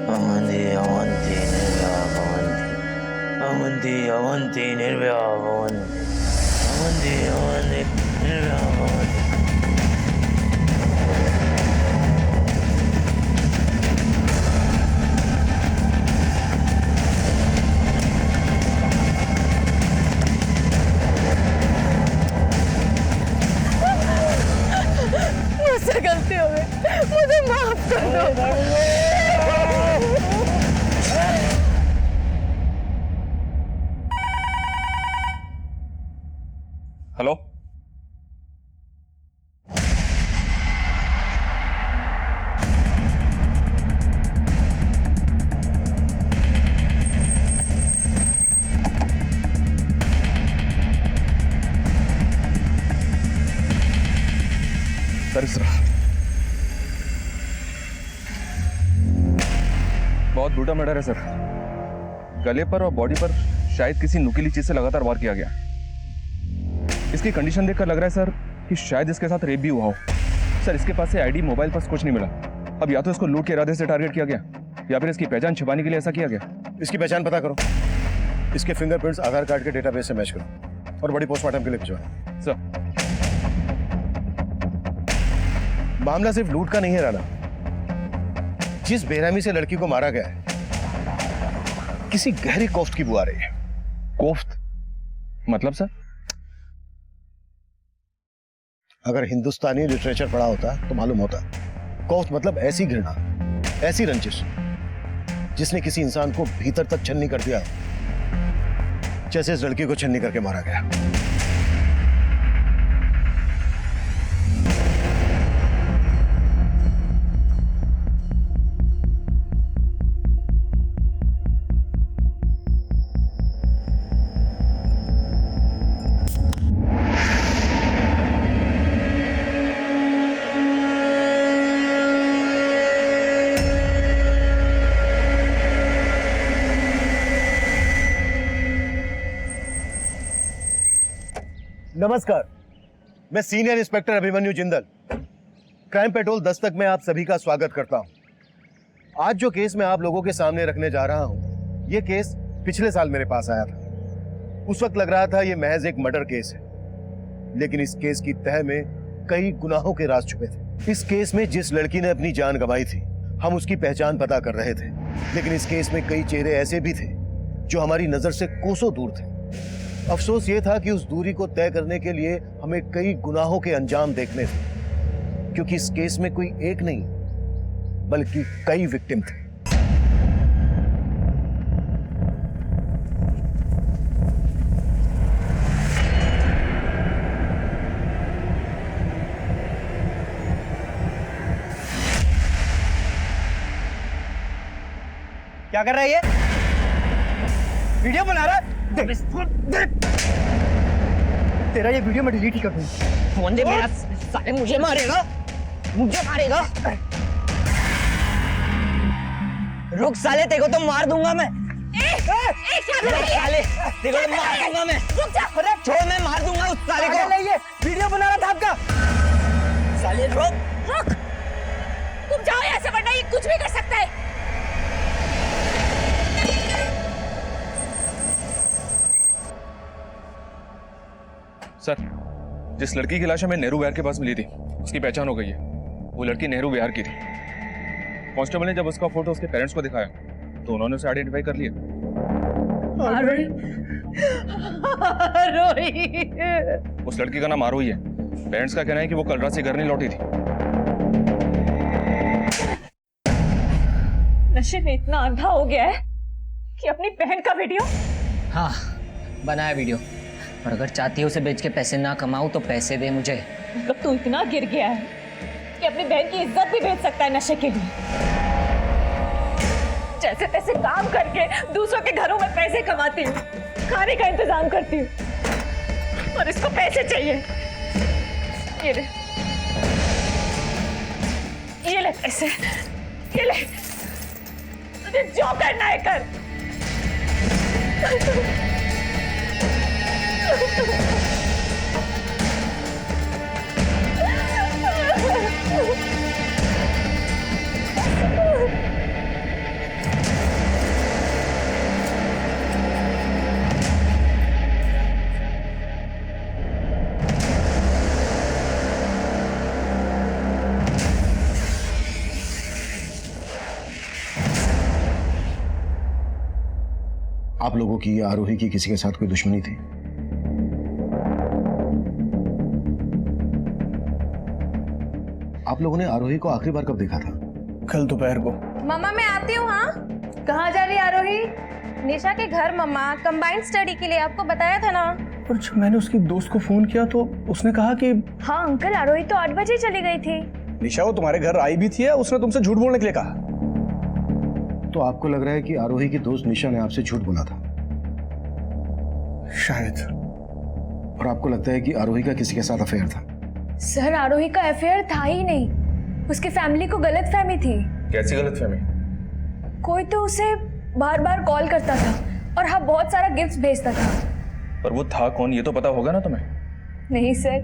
अवंती अवंती निर्भया अवंती अवंती निर्भया अवंती अवंती निर्भया मुझसे गलती हो गई, मुझे माफ कर दो। हेलो, सर बहुत ब्रूटल मर्डर है सर। गले पर और बॉडी पर शायद किसी नुकीली चीज से लगातार वार किया गया। इसकी कंडीशन देखकर लग रहा है सर कि शायद इसके साथ रेप भी हुआ हो। सर इसके पास से आईडी मोबाइल पास कुछ नहीं मिला। अब या तो इसको लूट के इरादे से टारगेट किया गया या फिर इसकी पहचान छिपाने के लिए ऐसा किया गया। इसकी पहचान पता करो, इसके फिंगरप्रिंट्स आधार कार्ड के डेटाबेस से मैच करो और बड़ी पोस्टमार्टम के लिए भिजवाओ। सर मामला सिर्फ लूट का नहीं है राणा। जिस बेरहमी से लड़की को मारा गया है, किसी गहरी कोफ्त की बू आ रही है। कोफ्त मतलब सर? अगर हिंदुस्तानी लिटरेचर पढ़ा होता तो मालूम होता। कोफ्त मतलब ऐसी घृणा, ऐसी रंजिश जिसने किसी इंसान को भीतर तक छन्नी कर दिया, जैसे इस लड़की को छन्नी करके मारा गया। नमस्कार, मैं senior inspector Abhimanyu Jindal, crime petrol Dastak में आप सभी का स्वागत करता हूं। आज जो केस मैं आप लोगों के सामने रखने जा रहा हूं, यह केस पिछले साल मेरे पास आया था। उस वक्त लग रहा था यह महज एक मर्डर केस है, लेकिन इस केस की तह में कई गुनाहों के राज छुपे थे। इस केस में जिस लड़की ने अपनी जान गंवाई थी, हम उसकी पहचान पता कर रहे थे, लेकिन इस केस में कई चेहरे ऐसे भी थे जो हमारी नजर से कोसों दूर थे। अफसोस ये था कि उस दूरी को तय करने के लिए हमें कई गुनाहों के अंजाम देखने थे, क्योंकि इस केस में कोई एक नहीं बल्कि कई विक्टिम थे। क्या कर रहा है ये? वीडियो बना रहा है? तेरा ये वीडियो मैं डिलीट ही कर दूंगा। फोन दे मेरा, साले मुझे मारेगा, मुझे मारेगा। रुक साले, तेरे को तो मार दूंगा मैं। साले तेरे को तो मार दूंगा मैं। रुक जा, छोड़, मैं मार दूंगा उस साले को। नहीं, ये वीडियो बना रहा था आपका। साले रुक रुक, तुम जाओ यहाँ से, वरना ये कुछ भी कर सकता है। सर, जिस लड़की की लाश हमें नेहरू विहार के पास मिली थी, उसकी पहचान हो गई है। वो लड़की नेहरू विहार की थी। कांस्टेबल ने जब उसका फोटो उसके पेरेंट्स को दिखाया तो उन्होंने उसे आइडेंटिफाई कर लिया। रोही। उस लड़की का नाम आरोही है। पेरेंट्स का कहना है कि वो कल रात से घर नहीं लौटी थी। नशे में इतना अंधा हो गया है कि अपनी बहन का वीडियो। हाँ, बनाया वीडियो, और अगर चाहती है उसे बेच के पैसे ना कमाऊं तो पैसे दे मुझे। मतलब तू इतना गिर गया है कि अपनी बहन की इज्जत भी बेच सकता है नशे के लिए। जैसे तैसे काम करके दूसरों के घरों में पैसे कमाती हूँ, खाने का इंतजाम करती हूँ, और इसको पैसे चाहिए। ये ले पैसे, ये ले, तुझे जो करना है कर। आप लोगों की या आरोही की किसी के साथ कोई दुश्मनी थी? आप लोगों ने आरोही को आखिरी बार कब देखा था? कल दोपहर को। मम्मा मैं आती हूँ। हाँ, कहाँ जा रही है आरोही? निशा के घर मम्मा, कंबाइंड स्टडी के लिए, आपको बताया था ना। और जब मैंने उसकी दोस्त को फोन किया तो उसने कहा कि हाँ अंकल, आरोही तो 8 बजे चली गई थी। निशा वो तुम्हारे घर आई भी थी या उसने तुमसे झूठ बोलने के लिए कहा? तो आपको लग रहा है कि आरोही की दोस्त निशा ने आपसे झूठ बोला था? शायद। और आपको लगता है कि आरोही का किसी के साथ अफेयर था? सर आरोही का अफेयर था ही नहीं, उसकी फैमिली को गलतफहमी थी। कैसी गलतफहमी? कोई तो उसे बार बार कॉल करता था और हाँ बहुत सारा गिफ्ट भेजता था। पर वो था कौन ये तो पता होगा ना तुम्हें? नहीं सर,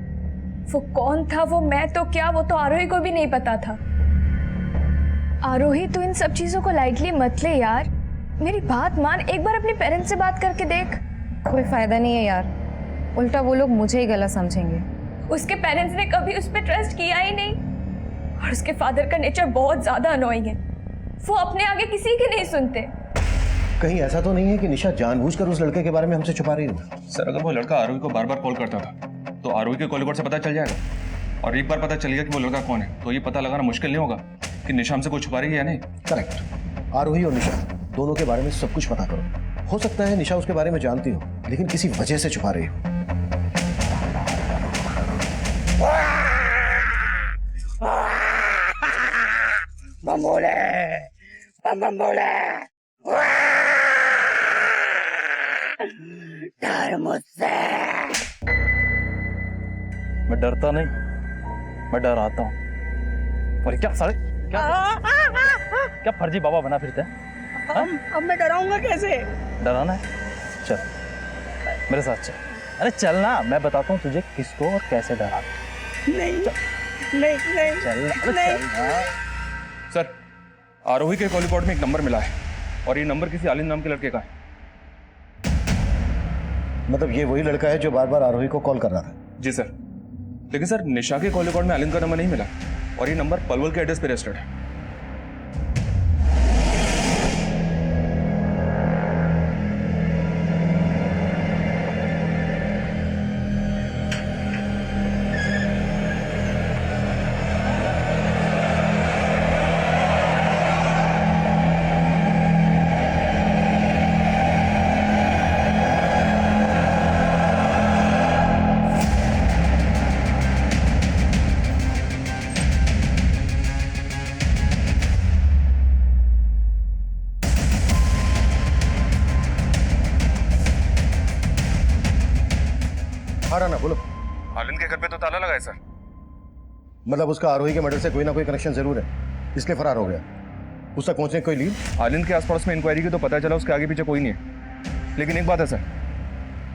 वो कौन था वो मैं तो क्या, वो तो आरोही को भी नहीं पता था। आरोही, तू इन सब चीजों को लाइटली मत ले यार। मेरी बात मान, एक बार अपने पेरेंट्स से बात करके देख। कोई फायदा नहीं है यार, उल्टा वो लोग मुझे ही गलत समझेंगे। उसके पेरेंट्स ने कभी उस पर ट्रस्ट किया ही नहीं और उसके फादर का नेचर बहुत ज्यादा अनोइंग है। वो अपने आगे किसी की नहीं सुनते। कहीं ऐसा तो नहीं है कि निशा जानबूझकर उस लड़के के बारे में हमसे छुपा रही है? सर अगर वो लड़का आरोही को बार बार कॉल करता था तो आरोही के कॉल रिकॉर्ड से पता चल जाएगा, और एक बार पता चल गया कि वो लड़का कौन है तो ये पता लगाना मुश्किल नहीं होगा कि निशा हमसे कुछ छुपा रही है या नहीं। करेक्ट। आरोही और निशा दोनों के बारे में सब कुछ पता करो। हो सकता है निशा उसके बारे में जानती हो लेकिन किसी वजह से छुपा रही हो। बम्बोले, बम्बोले, डर मुझसे। मैं डरता नहीं, मैं डराता हूँ। और क्या साले क्या फर्जी बाबा बना फिरते हैं? अब मैं डराऊंगा कैसे? डराना है? चल मेरे साथ चल। अरे चल ना, मैं बताता हूँ तुझे किसको और कैसे डराना। नहीं नहीं नहीं चल अरे चल ना। सर आरोही के कॉल रिकॉर्ड में एक नंबर मिला है और ये नंबर किसी आलिंद नाम के लड़के का है। मतलब ये वही लड़का है जो बार बार आरोही को कॉल कर रहा था? जी सर, लेकिन सर निशा के कॉल रिकॉर्ड में आलिंद का नंबर नहीं मिला और ये नंबर पलवल के एड्रेस पे रजिस्टर्ड है। हाँ राना बोलो। आलिंद के घर पे तो ताला लगा है सर। मतलब उसका आरोही के मर्डर से कोई ना कोई कनेक्शन जरूर है, इसलिए फरार हो गया। उस तक पहुंचने की कोई लीड? आलिंद के आसपास में इंक्वायरी की तो पता चला उसके आगे पीछे कोई नहीं है, लेकिन एक बात है सर,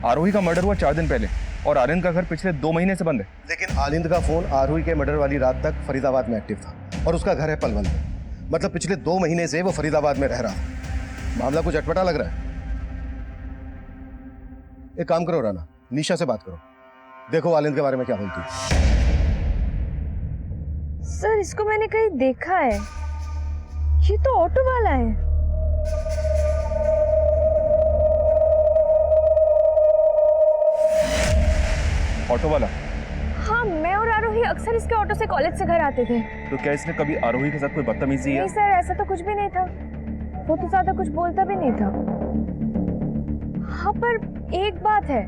आरोही का मर्डर हुआ 4 दिन पहले और आलिंद का घर पिछले 2 महीने से बंद है। लेकिन आलिंद का फोन आरोही के मर्डर वाली रात तक फरीदाबाद में एक्टिव था और उसका घर है पलवल में। मतलब पिछले 2 महीने से वो फरीदाबाद में रह रहा था। मामला कुछ अटपटा लग रहा है। एक काम करो राना, निशा से बात करो, देखो आलिंद के बारे में क्या बोलती है। सर इसको मैंने कहीं देखा है, ये तो ऑटो वाला है। ऑटो वाला? हाँ, मैं और आरोही अक्सर इसके ऑटो से कॉलेज से घर आते थे। तो क्या इसने कभी आरोही के साथ कोई बदतमीजी है? नहीं सर, ऐसा तो कुछ भी नहीं था। वो तो ज्यादा कुछ बोलता भी नहीं था। हाँ पर एक बात है,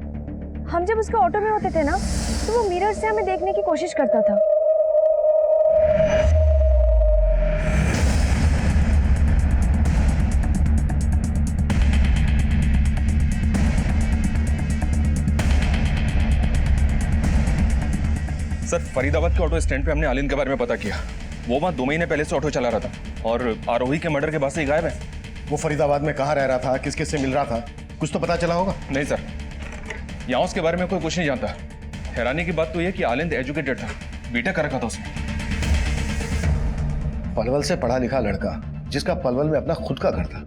हम जब उसके ऑटो में होते थे ना तो वो मिरर से हमें देखने की कोशिश करता था। सर फरीदाबाद के ऑटो स्टैंड पे हमने आलिंद के बारे में पता किया। वो वहाँ 2 महीने पहले से ऑटो चला रहा था और आरोही के मर्डर के बाद से ही गायब है। वो फरीदाबाद में कहाँ रह रहा था, किस किस से मिल रहा था, कुछ तो पता चला होगा? नहीं सर, यहाँ उसके बारे में कोई कुछ नहीं जानता। हैरानी की बात तो यह कि आलिंद एजुकेटेड था, बीटेक कर रखा था उसने। पलवल से पढ़ा लिखा लड़का जिसका पलवल में अपना खुद का घर था,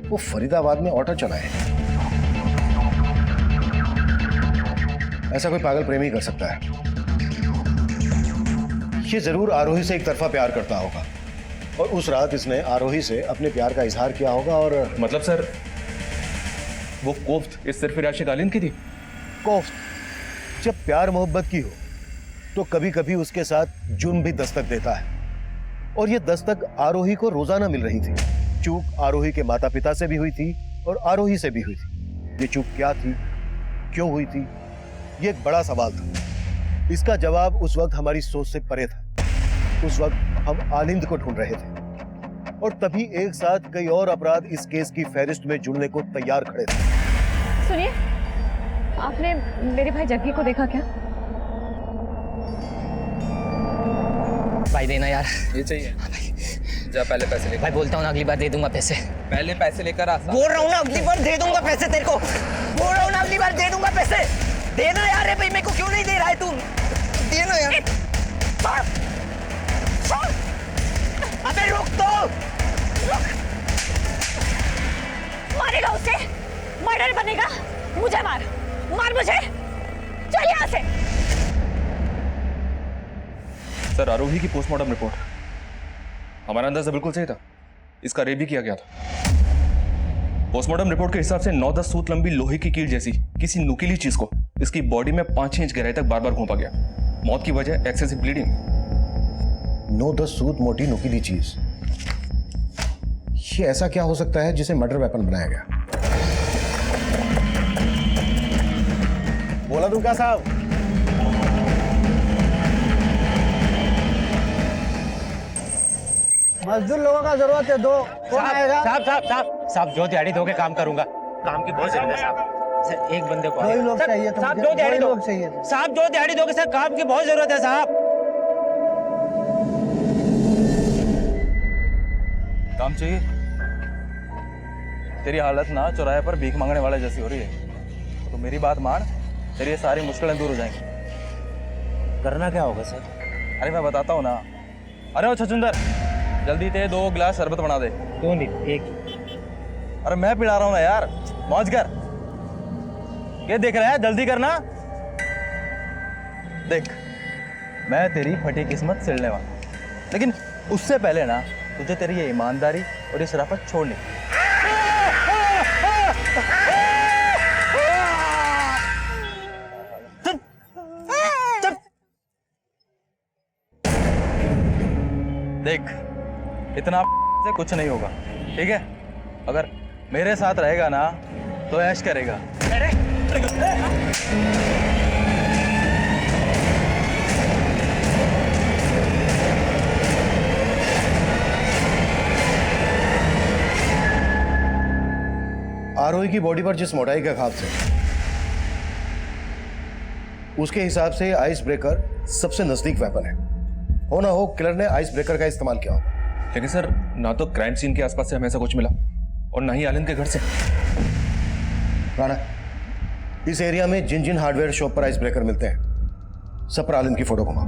वो फरीदाबाद में ऑटो चलाए। ऐसा कोई पागल प्रेमी कर सकता है। ये जरूर आरोही से एक तरफा प्यार करता होगा और उस रात इसने आरोही से अपने प्यार का इजहार किया होगा। और मतलब सर वो कोफ्त इस सरफराज गालिन की थी। कोफ्त जब प्यार मोहब्बत की हो तो कभी कभी उसके साथ जुर्म भी दस्तक देता है, और ये दस्तक आरोही को रोजाना मिल रही थी। चूक आरोही के माता पिता से भी हुई थी और आरोही से भी हुई थी। ये चूक क्या थी, क्यों हुई थी, ये एक बड़ा सवाल था। इसका जवाब उस वक्त हमारी सोच से परे था। उस वक्त हम आलिंद को ढूंढ रहे थे और तभी एक साथ कई और अपराध इस केस की फहरिस्त में जुड़ने को तैयार खड़े थे। सुनिए, आपने मेरे भाई जग्गी को देखा क्या? भाई देना यार। ये चाहिए। जा पहले पैसे लेकर। भाई बोलता हूँ ना, अगली बार दे दूंगा पैसे। पहले पैसे लेकर आ। बोल रहा हूँ ना, अगली बार दे दूंगा पैसे तेरे को। बोल रहा हूँ ना, अगली बार दे दूंगा पैसे। देना यार। भाई मेरे को क्यों नहीं दे रहा है तू? देना यार। अबे रुक तो। मारेगा उसे, मर्डर बनेगा। मुझे मार, मार मुझे। चल यहाँ से। सर, आरोही की पोस्टमार्टम रिपोर्ट हमारा अंदाजा बिल्कुल सही था। इसका रेप भी किया गया था। पोस्टमार्टम रिपोर्ट के हिसाब से 9-10 सूत लंबी लोहे की कील जैसी किसी नुकीली चीज को इसकी बॉडी में 5-6 इंच गहराई तक बार बार घोंपा गया। मौत की वजह एक्सेसिव ब्लीडिंग। 9-10 सूत मोटी नुकीली चीज, ये ऐसा क्या हो सकता है जिसे मर्डर वेपन बनाया गया? बोला दूं क्या साहब? मजदूर लोगों का जरूरत है, दो। कौन आएगा? साहब जो दिहाड़ी दोगे काम करूंगा। काम की बहुत जरूरत है साहब। सर एक बंदे को। दो ही लोग चाहिए थे। साहब जो दिहाड़ी दो। चाहिए। साहब जो दिहाड़ी दोगे सर, काम की बहुत जरूरत है साहब। काम चाहिए? तेरी हालत ना चौराहे पर भीख मांगने वाले जैसी हो रही है, तो मेरी बात मान, तेरी ये सारी मुश्किलें दूर हो जाएंगी। करना क्या होगा सर? अरे मैं बताता हूँ ना। अरे ओ छछुंदर, जल्दी ते 2 गिलास शरबत बना दे। 2 नहीं, 1। अरे मैं पिला रहा हूँ ना यार, मौज कर। ये देख रहा है, जल्दी करना। देख, मैं तेरी फटी किस्मत सिलने वाला, लेकिन उससे पहले ना तुझे तेरी ये ईमानदारी और ये शराफत छोड़नी। देख, इतना से कुछ नहीं होगा, ठीक है? अगर मेरे साथ रहेगा ना तो ऐश करेगा। आरोही की बॉडी पर जिस मोटाई का घाव थे, उसके हिसाब से आइस ब्रेकर सबसे नजदीक वेपन है। हो ना हो किलर ने आइस ब्रेकर का इस्तेमाल किया होगा। लेकिन सर, ना तो क्राइम सीन के आसपास से हमें ऐसा कुछ मिला और ना ही आलिंद के घर से। राणा, इस एरिया में जिन जिन हार्डवेयर शॉप पर आइस ब्रेकर मिलते हैं, सब पर आलिंद की फोटो घुमाओ।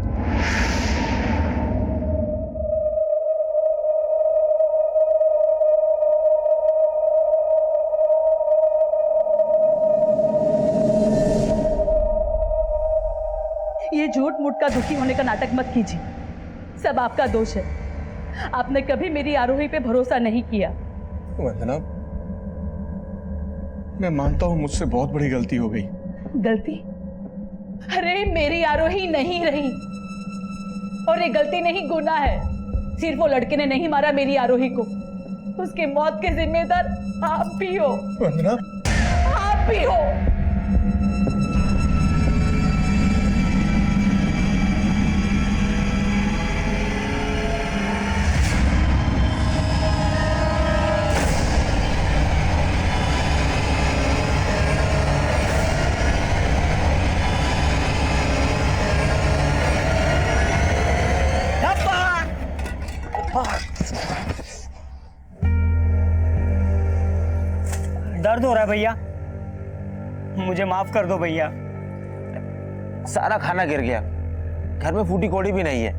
ये झूठ मूठ का दुखी होने का नाटक मत कीजिए। सब आपका दोष है। आपने कभी मेरी आरोही पे भरोसा नहीं किया। वंदना, मैं मानता हूं मुझसे बहुत बड़ी गलती हो गई। गलती? अरे मेरी आरोही नहीं रही, और ये गलती नहीं गुनाह है। सिर्फ वो लड़के ने नहीं मारा मेरी आरोही को, उसकी मौत के जिम्मेदार आप भी हो। वंदना, आप भी हो। दर्द हो रहा है भैया, मुझे माफ कर दो भैया। सारा खाना गिर गया, घर में फूटी कोड़ी भी नहीं है।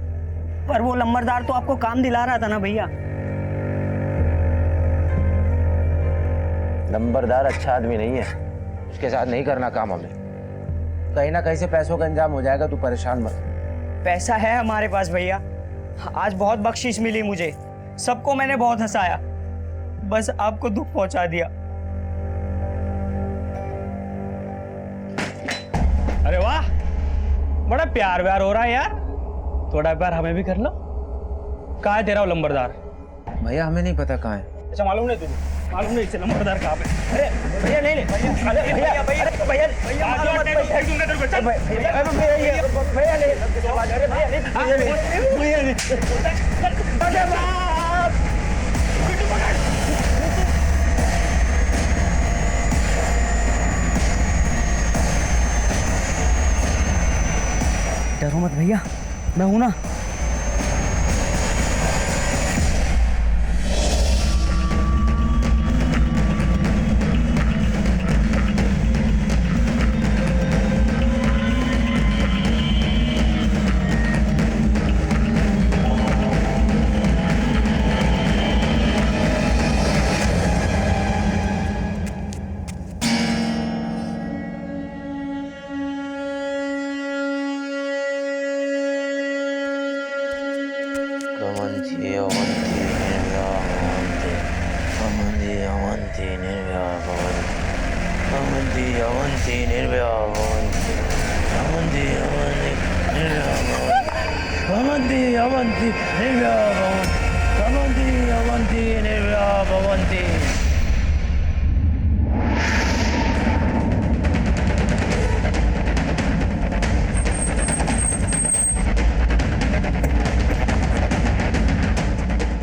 पर वो लंबरदार तो आपको काम दिला रहा था ना भैया। नंबरदार अच्छा आदमी नहीं है, उसके साथ नहीं करना काम हमें। कहीं ना कहीं से पैसों का इंतजाम हो जाएगा, तू परेशान मत। पैसा है हमारे पास भैया। आज बहुत बख्शिश मिली मुझे, सबको मैंने बहुत हंसाया, बस आपको दुख पहुंचा दिया। बड़ा प्यार व्यार हो रहा है यार, थोड़ा प्यार हमें भी कर लो। कहाँ है तेरा वो लंबरदार? भैया हमें नहीं पता कहाँ है। अच्छा मालूम नहीं तुझे? मालूम नहीं इसे लंबरदार कहाँ पे? अरे भैया नहीं भैया भैया भैया भैया डरो मत भैया, मैं हूं ना।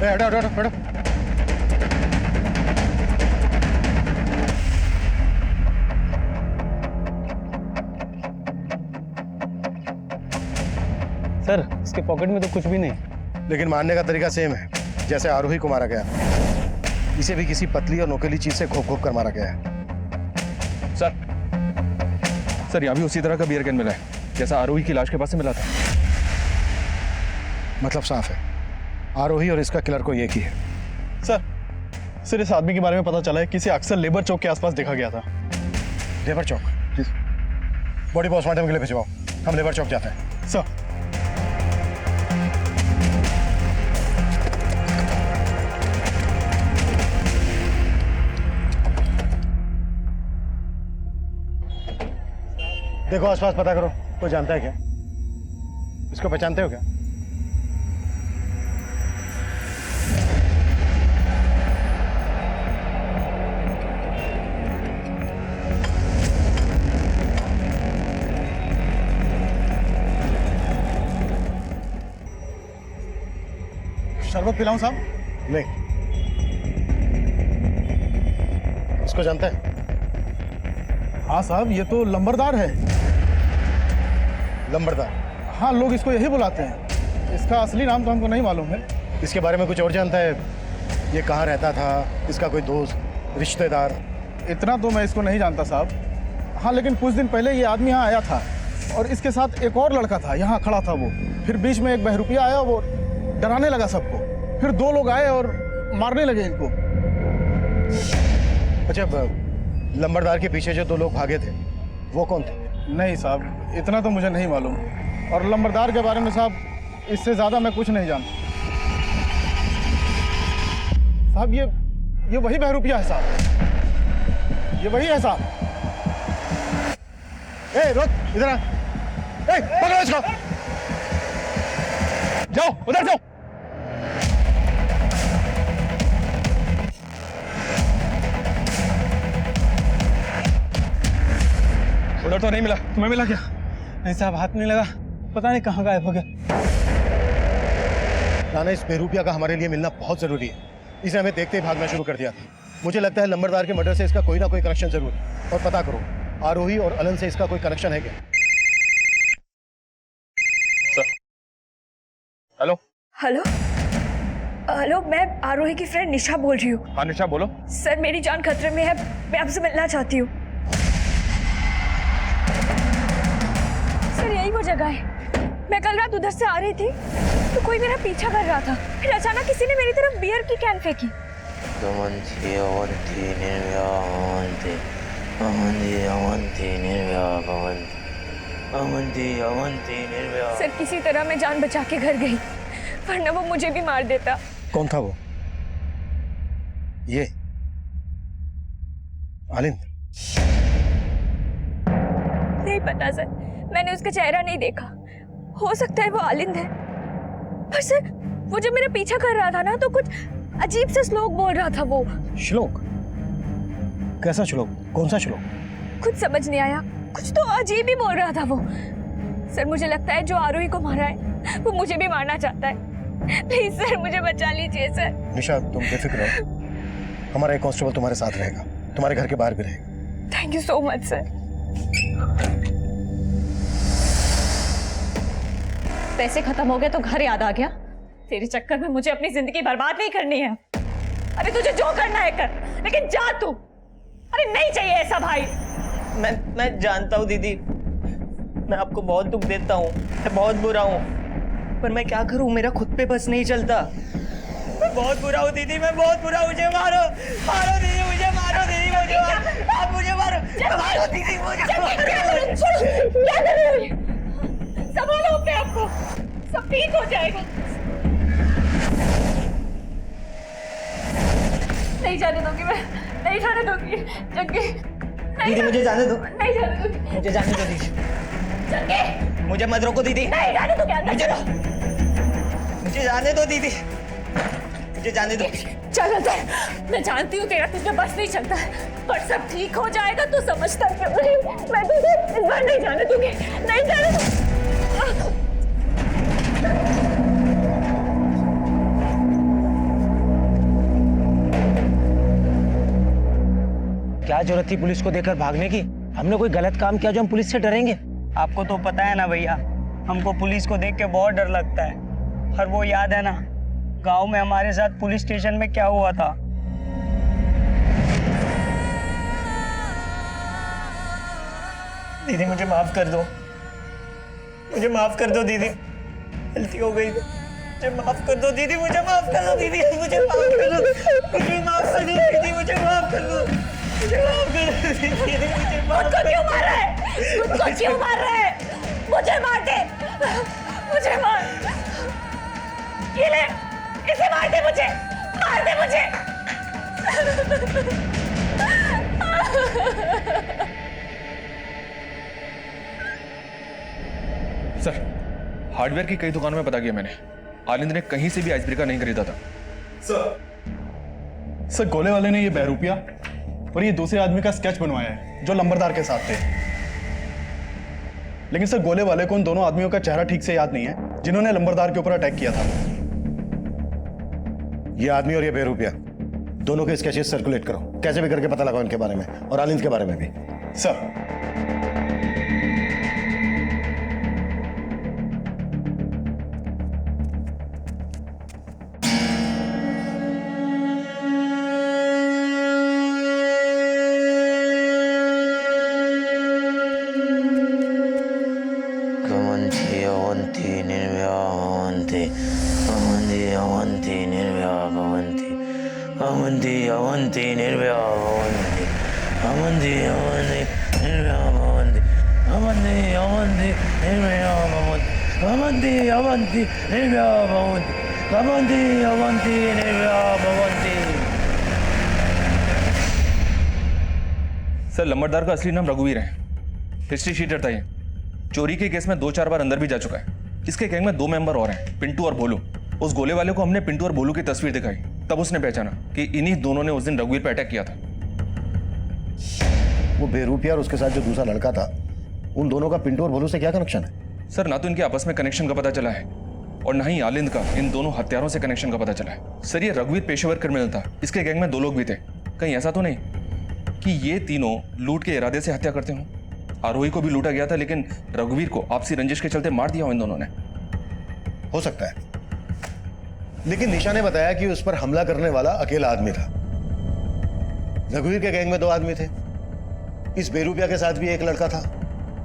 हटो हटो हटो। सर इसके पॉकेट में तो कुछ भी नहीं। लेकिन मारने का तरीका सेम है जैसे आरोही को मारा गया। इसे भी किसी पतली और नोकीली चीज से घोप घोप कर मारा गया है। सर यहाँ भी उसी तरह का बियर कैन मिला है जैसा आरोही की लाश के पास से मिला था। मतलब साफ है आरोही और इसका किलर को एक ही है। सर इस आदमी के बारे में पता चला है कि इसे अक्सर लेबर चौक के आसपास देखा गया था। लेबर चौक? बॉडी पोस्टमार्टम के लिए भिजवाओ, हम लेबर चौक जाते हैं। सर देखो आसपास पता करो, कोई जानता है क्या? इसको पहचानते हो क्या? शरबत पिलाऊं साहब? नहीं। इसको जानता है? हाँ साहब, ये तो लंबरदार है। लंबरदार? हाँ, लोग इसको यही बुलाते हैं। इसका असली नाम तो हमको नहीं मालूम है। इसके बारे में कुछ और जानता है? ये कहाँ रहता था? इसका कोई दोस्त, रिश्तेदार? इतना तो मैं इसको नहीं जानता साहब। हाँ, लेकिन कुछ दिन पहले ये आदमी यहाँ आया था और इसके साथ एक और लड़का था, यहाँ खड़ा था वो। फिर बीच में एक बहरूपिया आया, वो डराने लगा सबको। फिर दो लोग आए और मारने लगे इनको। अच्छा, लंबरदार के पीछे जो दो लोग भागे थे वो कौन थे? नहीं साहब, इतना तो मुझे नहीं मालूम। और लंबरदार के बारे में साहब इससे ज़्यादा मैं कुछ नहीं जानता। साहब ये वही बहरूपिया है साहब, ये वही है साहब। ए रोक, इधर आ। ए, पकड़ो इसको। जाओ उधर जाओ। उधर तो नहीं मिला। तुम्हें मिला क्या? नहीं साहब, हाथ नहीं लगा, पता नहीं कहाँ गायब हो गया। राना, इस बहरूपिया का हमारे लिए मिलना बहुत जरूरी है। इसे हमें देखते ही भागना शुरू कर दिया था। मुझे लगता है लंबरदार के मर्डर से इसका कोई ना कोई कनेक्शन जरूर है। और पता करो आरोही और अलन से इसका कोई कनेक्शन है क्या? हेलो हेलो हेलो, मैं आरोही की फ्रेंड निशा बोल रही हूँ। हाँ निशा बोलो। सर, मेरी जान खतरे में है, मैं आपसे मिलना चाहती हूँ। सर, यही वो जगह है। मैं कल रात उधर से आ रही थी तो कोई मेरा पीछा कर रहा था। फिर अचानक किसी ने मेरी तरफ बियर की कैन फेंकी। सर, किसी तरह मैं जान बचा के घर गई, वरना वो मुझे भी मार देता। कौन था वो? ये आलिंद? नहीं पता सर, मैंने उसका चेहरा नहीं देखा। हो सकता है वो आलिंद है, पर सर वो जब मेरा पीछा कर रहा था ना तो कुछ अजीब सा श्लोक बोल रहा था वो। श्लोक? कैसा श्लोक? कौन सा श्लोक? कुछ समझ नहीं आया, कुछ तो अजीब ही बोल रहा था वो। सर मुझे लगता है जो आरोही को मारा है वो मुझे भी मारना चाहता है। प्लीज सर मुझे बचा लीजिए सर। निशा तुम बेफिक्र रहो, हमारा एक कांस्टेबल तुम्हारे साथ रहेगा, तुम्हारे घर के बाहर भी रहेगा। Thank you so much sir. पैसे खत्म हो गए तो घर याद आ गया। तेरे चक्कर में मुझे अपनी जिंदगी बर्बाद नहीं करनी है। अरे तुझे जो करना है कर, लेकिन जा तू। अरे नहीं चाहिए ऐसा भाई। मैं जानता हूँ दीदी, मैं आपको बहुत दुख देता हूँ, मैं बहुत बुरा हूँ, पर मैं क्या करूँ, मेरा खुद पे बस नहीं चलता। मैं बहुत बुरा हूँ दीदी, मैं बहुत बुरा हूँ। मुझे मारो, मारो दीदी, मुझे मारो दीदी, मुझे मारो, आप मुझे मारो, मारो दीदी, मुझे मारो। क्या कर रहे हो ये? संभालो अपने आप को, सब ठीक हो जाएगा। नहीं जाने दूंगी मैं, नहीं जाने दूंगी जंगे। दीदी मुझे जाने दो, नहीं जाने दूंगी। मुझे जाने दो दीदी, जंगे मुझे मत रोको दीदी। नहीं जाने दूंगी अंदर। मुझे जाने दो दीदी, मुझे जाने दो। चल अंदर। मैं जानती हूँ तेरा तुझे बस नहीं चलता है, पर सब ठीक हो जाएगा। तू समझता क्यों नहीं? मैं तुझे इस बार नहीं जाने दूंगी, नहीं जाने दूंगी। क्या जरूरत थी पुलिस को देकर भागने की? हमने कोई गलत काम किया जो हम पुलिस से डरेंगे? आपको तो पता है ना भैया, हमको पुलिस को देख के बहुत डर लगता है। और वो याद है ना गांव में हमारे साथ पुलिस स्टेशन में क्या हुआ था? दीदी मुझे माफ कर दो, मुझे माफ कर दो दीदी, गलती हो गई। मुझे माफ कर दो दीदी, मुझे माफ कर दो दीदी, मुझे माफ कर दो, मुझे माफ कर दो दीदी, मुझे माफ कर दो, मुझे माफ कर दो दीदी, मुझे माफ कर दो। क्यों मार रहा है? मुझको क्यों मार रहा है? मुझे मार दे, मुझे मार। ये ले, इसे मार दे, मुझे मार दे, मुझे। सर, हार्डवेयर की कई दुकानों में पता किया मैंने, आनंद ने कहीं से भी आइस ब्रेकर नहीं खरीदा था। सर गोले वाले ने ये बहरूपिया और ये दूसरे आदमी का स्केच बनवाया है जो लंबरदार के साथ थे। लेकिन सर गोले वाले को उन दोनों आदमियों का चेहरा ठीक से याद नहीं है जिन्होंने लंबरदार के ऊपर अटैक किया था। ये आदमी और ये बेरुपिया दोनों के स्केचेस सर्कुलेट करो, कैसे भी करके पता लगाओ इनके बारे में और आलिंद के बारे में भी। सर सर, लंबरदार का असली नाम रघुवीर है। हिस्ट्री शीटर था ये, चोरी के केस में 2-4 बार अंदर भी जा चुका है। इसके गैंग में 2 मेंबर और हैं, पिंटू और भोलू। उस गोले वाले को हमने पिंटू और भोलू की तस्वीर दिखाई, तब उसने पहचाना कि इन्हीं दोनों ने उस दिन रघुवीर पर अटैक किया था। वो बेरूपिया और उसके साथ जो दूसरा लड़का था, उन दोनों का पिंटू और भोलू से क्या कनेक्शन है? सर, ना तो इनके आपस में कनेक्शन का पता चला है और ना ही आलिंद का इन दोनों हत्यारों से कनेक्शन का पता चला है। सर, ये रघुवीर पेशेवर क्रिमिनल था, इसके गैंग में 2 लोग भी थे। कहीं ऐसा तो नहीं कि ये तीनों लूट के इरादे से हत्या करते हों? आरोही को भी लूटा गया था, लेकिन रघुवीर को आपसी रंजिश के चलते मार दिया हो इन दोनों ने। हो सकता है, लेकिन निशा ने बताया कि उस पर हमला करने वाला अकेला आदमी था। रघुवीर के गैंग में 2 आदमी थे, इस बेरूपिया के साथ भी एक लड़का था।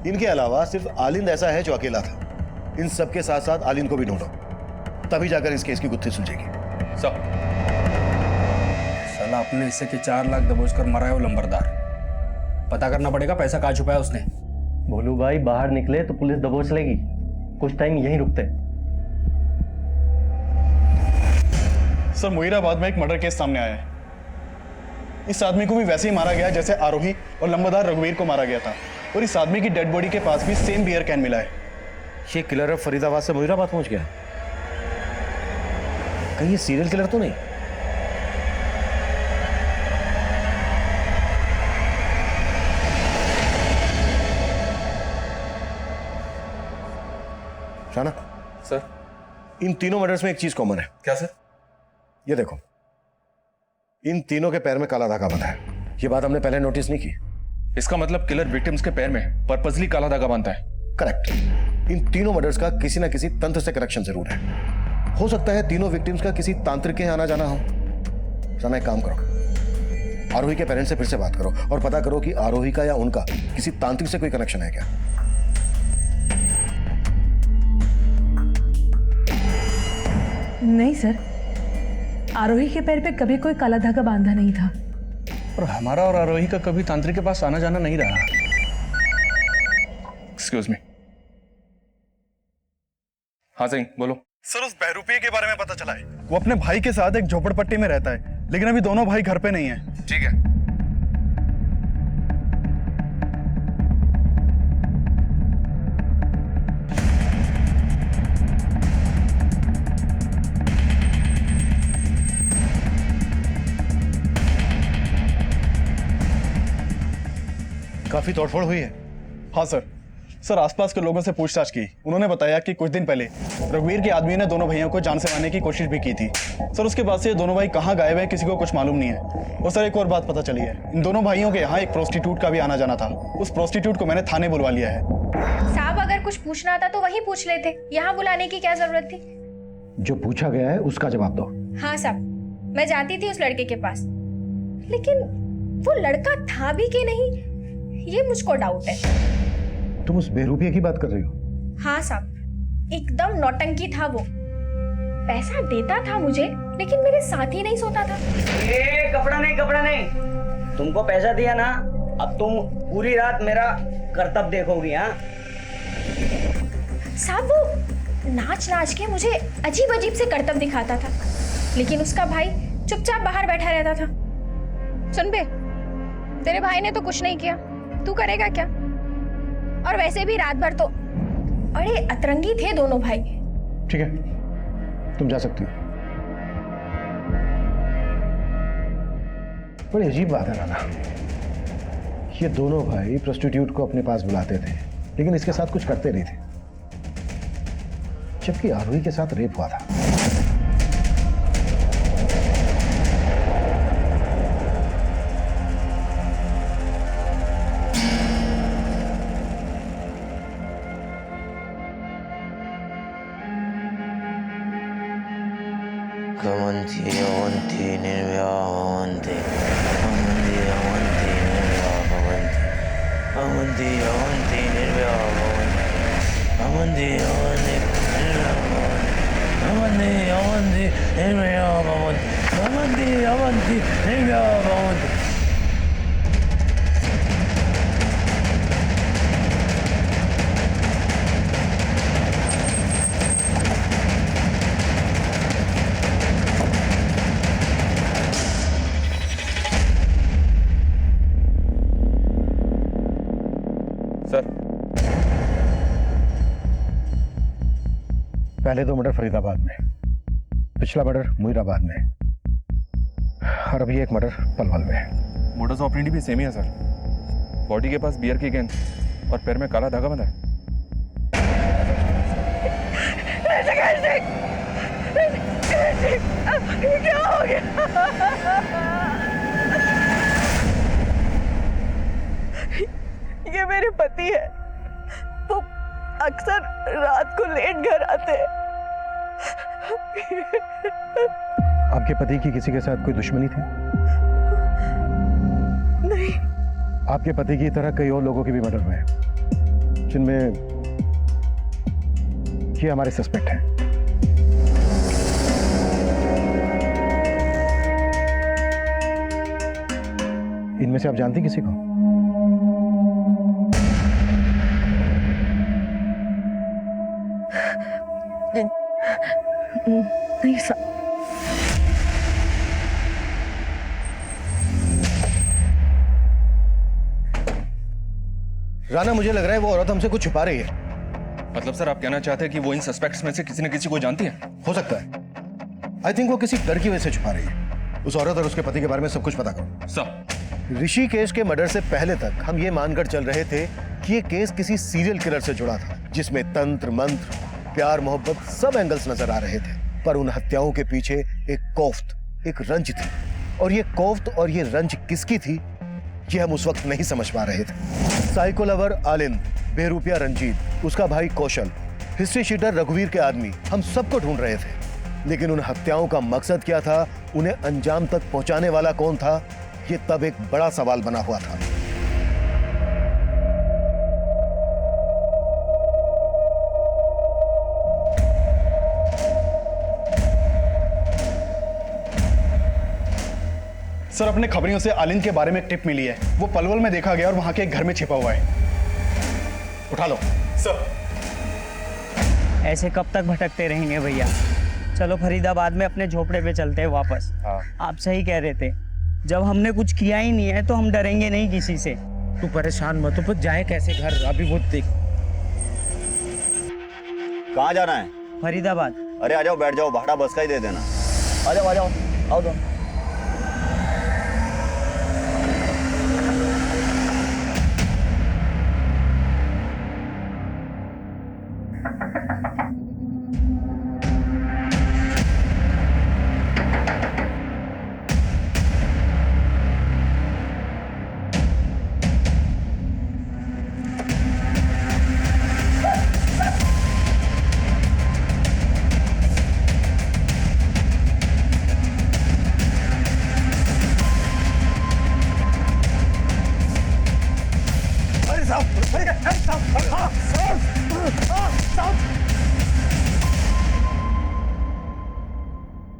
इनके अलावा सिर्फ आलिंद ऐसा है जो अकेला था। इन सबके साथ साथ आलिंद को भी ढूंढो, तभी जाकर इस केस की गुत्थी सुलझेगी। साला अपने हिस्से के 4 लाख दबोच कर मरा है वो लंबरदार। पता करना पड़ेगा पैसा कहाँ छुपाया उसने। भोलू भाई बाहर निकले तो पुलिस दबोच लेगी, कुछ टाइम यहीं रुकते। सर मुहीराबाद में एक मर्डर केस सामने आया है। इस आदमी को भी वैसे ही मारा गया जैसे आरोही और लंबरदार रघुवीर को मारा गया था, और इस आदमी की डेड बॉडी के पास भी सेम बियर कैन मिला है। ये किलर अब फरीदाबाद से मुनीराबाद पहुंच गया। कहीं ये सीरियल किलर तो नहीं? शाना सर, इन तीनों मर्डर्स में एक चीज कॉमन है। क्या सर? ये देखो, इन तीनों के पैर में काला धागा बंधा है। ये बात हमने पहले नोटिस नहीं की। इसका मतलब किलर विक्टिम्स के पैर में पर्पसली काला धागा बांधता है। करेक्ट। इन तीनों मर्डर्स का किसी ना किसी तंत्र से कनेक्शन जरूर है। हो सकता है तीनों विक्टिम्स का किसी तांत्रिक के आना जाना हो। शाना एक काम करो, आरोही के पेरेंट्स से फिर से बात करो और पता करो कि आरोही का या उनका किसी तांत्रिक से कोई कनेक्शन है क्या। नहीं सर, आरोही के पैर पे कभी कोई काला धागा बांधा नहीं था। और हमारा और आरोही का कभी तांत्रिक के पास आना जाना नहीं रहा। Excuse me. हाँ सही, बोलो। सर, उस बहरूपिये के बारे में पता चला है। वो अपने भाई के साथ एक झोपड़पट्टी में रहता है, लेकिन अभी दोनों भाई घर पे नहीं है। ठीक है। काफी तोड़फोड़ हुई है। हाँ सर। सर, आसपास के लोगों से पूछताछ की। उन्होंने बताया कि कुछ दिन पहले रघुवीर के आदमी ने दोनों भाइयों को जान से मारने की कोशिश भी की थी। सर, उसके बाद से ये दोनों भाई कहाँ गायब हैं किसी को कुछ मालूम नहीं है। और सर, एक और बात पता चली है, इन दोनों भाइयों के यहाँ एक प्रोस्टिट्यूट का भी आना जाना था। उस प्रोस्टिट्यूट को मैंने थाने बुलवा लिया है। साहब, अगर कुछ पूछना था तो वहीं पूछ लेते, यहाँ बुलाने की क्या जरूरत थी? जो पूछा गया है उसका जवाब दो। हाँ साहब, मैं जाती थी उस लड़के के पास, लेकिन वो लड़का था भी कि नहीं ये मुझको डाउट है। तुम उस बेरूपिये की बात कर रही हो? हाँ साहब, एकदम नौटंकी था वो। पैसा देता था मुझे, लेकिन मेरे साथ ही नहीं सोता था। कपड़ा नहीं, तुमको पैसा दिया ना, अब तुम पूरी रात मेरा कर्तव्य देखोगी। हाँ साहब, वो नाच नाच के मुझे अजीब अजीब से कर्तव्य दिखाता था, लेकिन उसका भाई चुपचाप बाहर बैठा रहता था। सुन बे, तेरे भाई ने तो कुछ नहीं किया, तू करेगा क्या? और वैसे भी रात भर तो अरे अतरंगी थे दोनों भाई। ठीक है, तुम जा सकती हो। बड़ी अजीब बात है राना, ये दोनों भाई प्रोस्टिट्यूट को अपने पास बुलाते थे, लेकिन इसके साथ कुछ करते नहीं थे, जबकि आरोही के साथ रेप हुआ था। सर, पहले दो मर्डर फरीदाबाद में, पिछला मर्डर मुनीराबाद में, और अभी एक मर्डर पलवल में। मोडस ऑपरेंडी भी सेम ही है सर। बॉडी के पास बियर की गेंद और पैर में काला धागा बंधा है। क्या हो गया? ये मेरे पति है, वो अक्सर रात को लेट घर आते हैं। आपके पति की किसी के साथ कोई दुश्मनी थी? नहीं। आपके पति की तरह कई और लोगों के भी मर्डर हुए हैं, जिनमें ये हमारे सस्पेक्ट हैं। इनमें से आप जानती किसी को? नहीं सर। राना, मुझे लग रहा है वो औरत हमसे कुछ छुपा रही है। मतलब सर आप कहना चाहते हैं कि वो इन सस्पेक्ट्स में से किसी न किसी को जानती है? हो सकता है। आई थिंक वो किसी डर की वजह से छुपा रही है। उस औरत और उसके पति के बारे में सब कुछ पता करो। सर ऋषिकेश के मर्डर से पहले तक हम ये मानकर चल रहे थे कि ये केस किसी सीरियल किलर से जुड़ा था, जिसमें तंत्र मंत्र, प्यार मोहब्बत सब एंगल्स नजर आ रहे थे। पर उन हत्याओं के पीछे एक कोफ्त, एक रंज थी, और ये कोफ्त और ये रंज किसकी थी ये हम उस वक्त नहीं समझ पा रहे थे। साइको लवर आलिंद, बेरूपिया रंजीत, उसका भाई कौशल, हिस्ट्री शीटर रघुवीर के आदमी, हम सबको ढूंढ रहे थे। लेकिन उन हत्याओं का मकसद क्या था, उन्हें अंजाम तक पहुंचाने वाला कौन था, ये तब एक बड़ा सवाल बना हुआ था। सर अपने खबरियों से आलिंद के बारे में एक टिप मिली है। वो पलवल में देखा गया और वहां के एक घर में छिपा हुआ है। उठा लो सर। ऐसे कब तक भटकते रहेंगे भैया? चलो फरीदाबाद में अपने झोपड़े पे चलते हैं वापस। आप सही कह रहे थे, जब हमने कुछ किया ही नहीं है तो हम डरेंगे नहीं किसी से। तू परेशान मत हो, जाए कैसे घर? अभी वो देख। कहाँ जाना है? फरीदाबाद। अरे आ जाओ, बैठ जाओ, भाड़ा बस का ही दे देना। आ जाओ आ जाओ, आओ तो।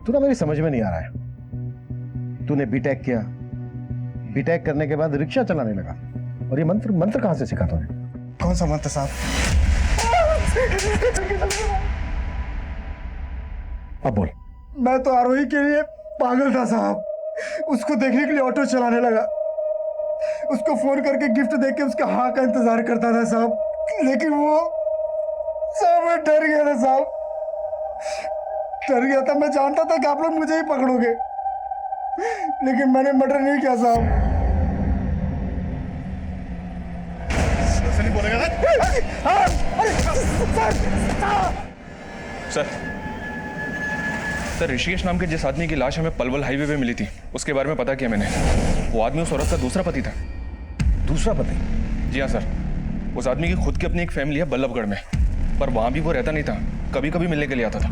तू ना मेरी समझ में नहीं आ रहा है। तूने बीटेक किया, बीटेक करने के बाद रिक्शा चलाने लगा, और ये मंत्र मंत्र कहां से सीखा तूने? कौन सा मंत्र साहब? अब बोल। मैं तो आरोही के लिए पागल था साहब। उसको देखने के लिए ऑटो चलाने लगा, उसको फोन करके गिफ्ट देके उसका हाँ का इंतजार करता था साहब। लेकिन वो साहब मैं डर गया था साहब, डर गया था। मैं जानता था कि आप लोग मुझे ही पकड़ोगे, लेकिन मैंने मर्डर नहीं किया साहब। नहीं बोलेगा सर ऋषिकेश नाम के जिस आदमी की लाश हमें पलवल हाईवे पे मिली थी, उसके बारे में पता किया मैंने। वो आदमी उस औरत का दूसरा पति था। दूसरा पति? जी हाँ सर। उस आदमी की खुद की अपनी एक फैमिली है बल्लभगढ़ में, पर वहां भी वो रहता नहीं था, कभी कभी मिलने के लिए आता था।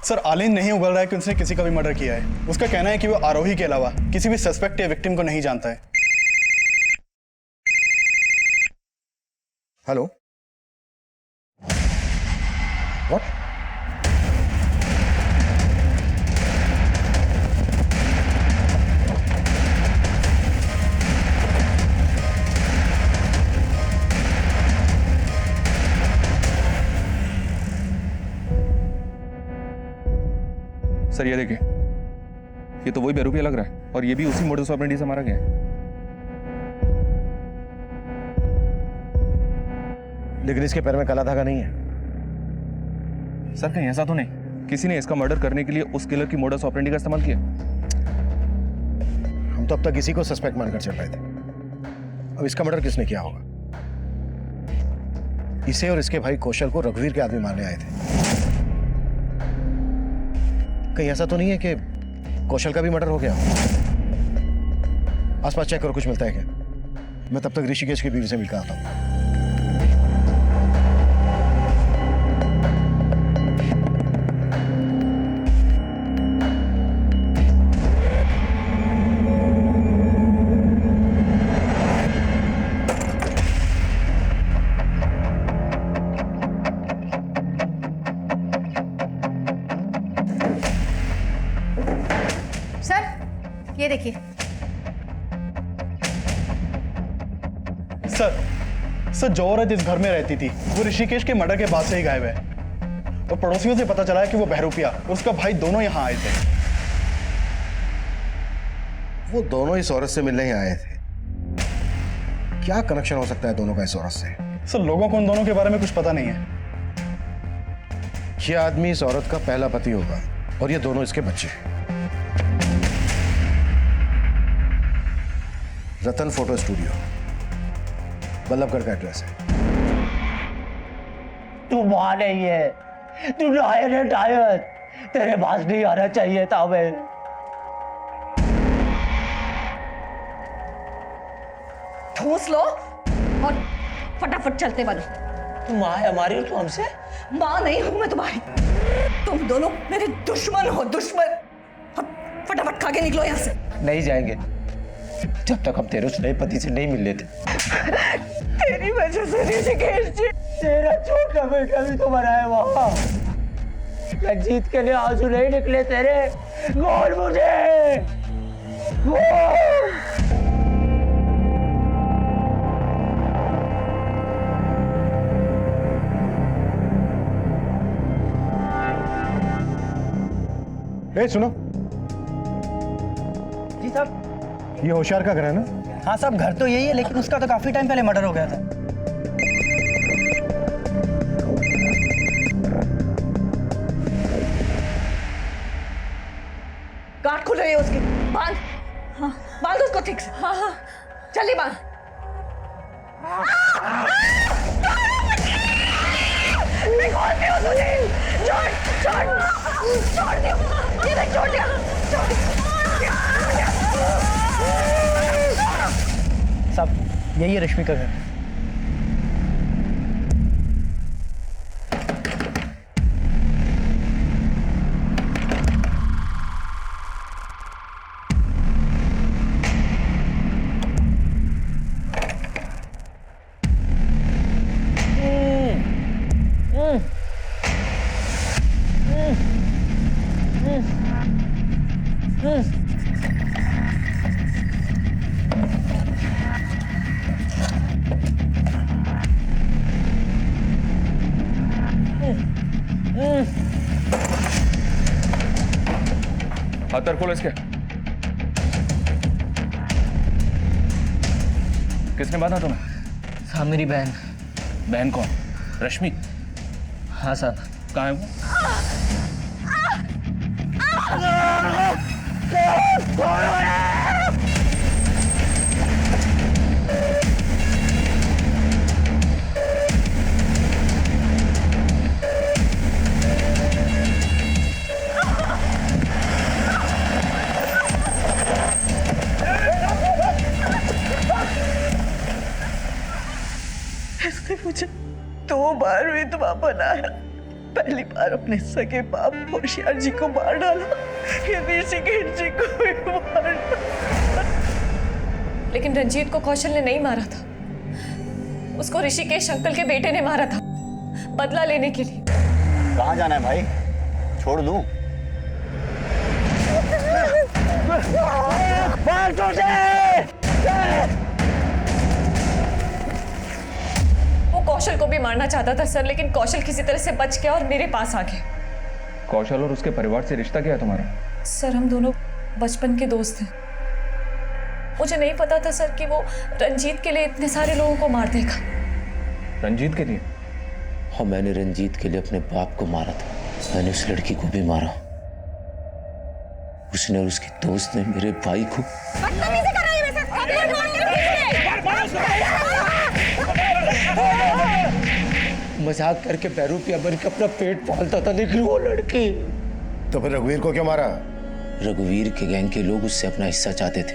सर आलिंद नहीं उगल रहा है कि उसने किसी का भी मर्डर किया है। उसका कहना है कि वो आरोही के अलावा किसी भी सस्पेक्ट या विक्टिम को नहीं जानता है। Hello, what? सर ये देखिए, ये तो वही बेरूपिया लग रहा है, और ये भी उसी मोडस ऑपरेंडी से मारा गया है। लेकिन इसके पैर में काला धागा नहीं है। सर कहीं ऐसा तो नहीं किसी ने इसका मर्डर करने के लिए उस किलर की मोडस ऑपरेंडी का इस्तेमाल किया? हम तो अब तक इसी को सस्पेक्ट मानकर चल रहे थे। अब इसका मर्डर किसने किया होगा? इसे और इसके भाई कौशल को रघुवीर के आदमी मारने आए थे। कहीं ऐसा तो नहीं है कि कौशल का भी मर्डर हो गया? आसपास चेक करो, कुछ मिलता है क्या? मैं तब तक ऋषिकेश की बीवी से मिलकर आता हूं। ये देखिए। सर जो औरत इस घर में रहती थी वो ऋषिकेश के मर्डर के बाद से ही गायब है, और पड़ोसियों से पता चला है कि वो बहरूपिया और उसका भाई दोनों यहाँ आए थे। वो दोनों इस औरत से मिलने ही आए थे। क्या कनेक्शन हो सकता है दोनों का इस औरत से? सर लोगों को उन दोनों के बारे में कुछ पता नहीं है। ये आदमी इस औरत का पहला पति होगा और ये दोनों इसके बच्चे। रतन फोटो स्टूडियो, बल्लभगढ़ का एड्रेस है। तू मां नहीं है, तू लायर है टायर। तेरे पास नहीं आना चाहिए था मैं। ठूस लो और फटाफट चलते बनो। तू मां है हमारी, तू हमसे? मां नहीं हूं मैं तुम्हारी। तुम दोनों मेरे दुश्मन हो, दुश्मन। फटाफट खा के निकलो यहाँ से। नहीं जाएंगे जब तक हम तेरे उस नए पति से नहीं मिल लेते। तेरी वजह से ऋषिकेश जी, तेरा छोटा बेटा भी तो मरा है वहां। रंजीत के लिए आंसू नहीं निकले तेरे। बोल मुझे, बोल। ए सुनो जी साहब। ये होशियार का घर है ना? हाँ साहब, घर तो यही है, लेकिन उसका तो काफी टाइम पहले मर्डर हो गया था। गांठ खुल रही है उसकी, बांध। हाँ, बांध उसको ठीक से। हाँ हाँ, जल्दी बांध। मैं खोलती हूँ तुझे। छोड़ छोड़ छोड़ दियो, ये देख छोड़ दिया, छोड़ दिया। साहब यही है रश्मि का घर। हाथ खोलो इसके। किसने बांधा तुम्हें? साहब मेरी बहन। बहन कौन? रश्मि? हाँ साहब। कहाँ है वो? इसने मुझे 2 बार विधवा बनाया। पहली बार अपने सगे बाप होशियार जी को मार डाला, फिर ऋषिकेश जी को भी मार डाला। लेकिन रंजीत को कौशल ने नहीं मारा था, उसको ऋषिकेश अंकल के बेटे ने मारा था, बदला लेने के लिए। कहाँ जाना है भाई? छोड़ दूं? वो कौशल को भी मारना चाहता था सर, लेकिन कौशल किसी तरह से बच गया और मेरे पास आ गया। कौशल और उसके परिवार से रिश्ता क्या है तुम्हारा? सर हम दोनों बचपन के दोस्त हैं। मुझे नहीं पता था सर कि वो रंजीत के लिए इतने सारे लोगों को मार देगा। रंजीत के लिए? हाँ, मैंने रंजीत के लिए अपने बाप को मारा था। मैंने उस लड़की को भी मारा। उसने और उसके दोस्त ने मेरे भाई को। मजाक करके बैरूपिया बन के अपना पेट पालता था, लेकिन वो लड़की। तो फिर रघुवीर को क्यों मारा? रघुवीर के गैंग के लोग उससे अपना हिस्सा चाहते थे।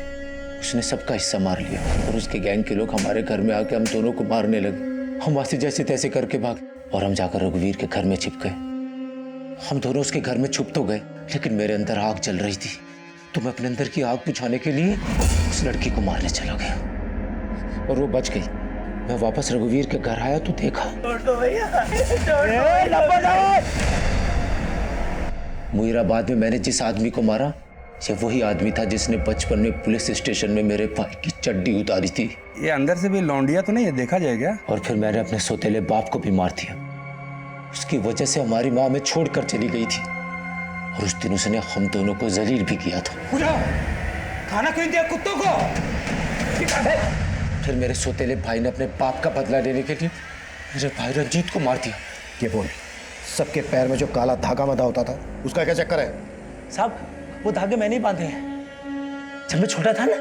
उसने सबका हिस्सा मार लिया और उसके गैंग के लोग हमारे घर में आके हम दोनों को मारने लगे। हम वहां से जैसे तैसे करके भागे और हम जाकर रघुवीर के घर में छिप गए। हम दोनों उसके घर में छुप तो गए, लेकिन मेरे अंदर आग जल रही थी, तो मैं अपने अंदर की आग बुझाने के लिए उस लड़की को मारने चला गया और वो बच गई। मैं वापस रघुवीर के घर आया तो देखा मुईराबाद में मैंने जिस आदमी को मारा, ये वही आदमी था जिसने बचपन में पुलिस स्टेशन में मेरे भाई की चड्डी उतारी थी। ये अंदर से भी लौंडिया तो नहीं है, देखा जाएगा। और फिर मैंने अपने सौतेले बाप को भी मार दिया। उसकी वजह से हमारी माँ हमें छोड़कर चली गई थी और उस दिन उसने हम दोनों को जलील भी किया था। खाना क्यों दिया कुत्तों को? फिर मेरे सौतेले भाई ने अपने बाप का बदला लेने के लिए मेरे भाई रंजीत को मार दिया। ये बोल, सबके पैर में जो काला धागा बंधा होता था उसका क्या चक्कर है? साहब वो धागे मैंने ही बांधे हैं। जब मैं छोटा था ना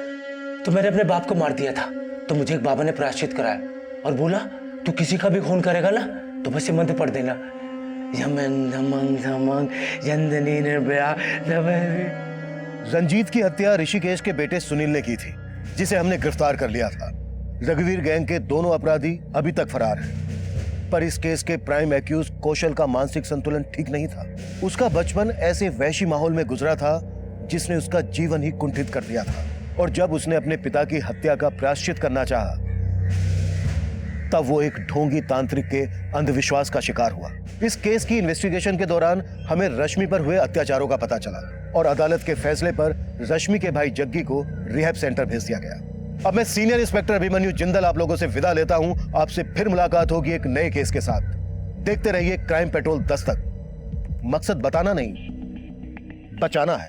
तो मैंने अपने बाप को मार दिया था, तो मुझे एक बाबा ने प्रायश्चित कराया और बोला तू किसी का भी खून करेगा ना तो बस ये मंत्र पढ़ देना, यमन धमंग धमंग यंदनी निर्भया। रंजीत की हत्या ऋषिकेश के बेटे सुनील ने की थी, जिसे हमने गिरफ्तार कर लिया था। रघुवीर गैंग के दोनों अपराधी अभी तक फरार हैं, पर इस केस के प्राइम एक्यूज कौशल का मानसिक संतुलन ठीक नहीं था। उसका बचपन ऐसे वैशी माहौल में गुजरा था जिसने उसका जीवन ही कुंठित कर दिया था, और जब उसने अपने पिता की हत्या का प्रायश्चित करना चाहा तब वो एक ढोंगी तांत्रिक के अंधविश्वास का शिकार हुआ। इस केस की इन्वेस्टिगेशन के दौरान हमें रश्मि पर हुए अत्याचारों का पता चला और अदालत के फैसले पर रश्मि के भाई जग्गी को रिहैब सेंटर भेज दिया गया। अब मैं सीनियर इंस्पेक्टर अभिमन्यु जिंदल आप लोगों से विदा लेता हूं। आपसे फिर मुलाकात होगी एक नए केस के साथ। देखते रहिए क्राइम पेट्रोल दस्तक। मकसद बताना नहीं, बचाना है।